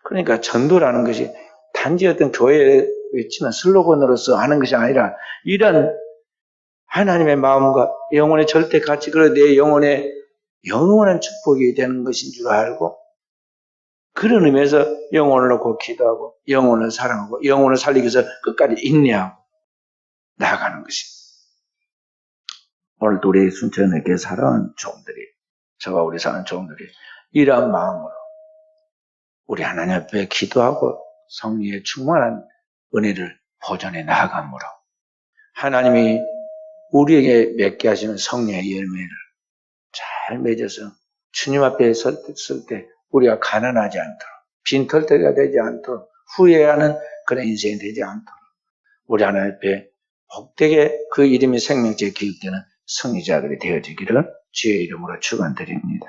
그러니까 전도라는 것이 단지 어떤 교회에 외치는 슬로건으로서 하는 것이 아니라 이런 하나님의 마음과 영혼의 절대 가치, 그리고 내 영혼의 영원한 축복이 되는 것인 줄 알고 그런 의미에서 영혼을 놓고 기도하고 영혼을 사랑하고 영혼을 살리기 위해서 끝까지 인내하고 나아가는 것입니다. 오늘도 우리 순천에게 살아온 종들이, 저와 우리 사는 종들이 이러한 마음으로 우리 하나님 앞에 기도하고 성령의 충만한 은혜를 보존해 나아가므로 하나님이 우리에게 맺게 하시는 성령의 열매를 잘 맺어서 주님 앞에 설 때 우리가 가난하지 않도록, 빈털터리가 되지 않도록, 후회하는 그런 인생이 되지 않도록 우리 하나님 앞에 복되게 그 이름이 생명체에 기록되는 승리자들이 되어지기를 주의 이름으로 축원드립니다.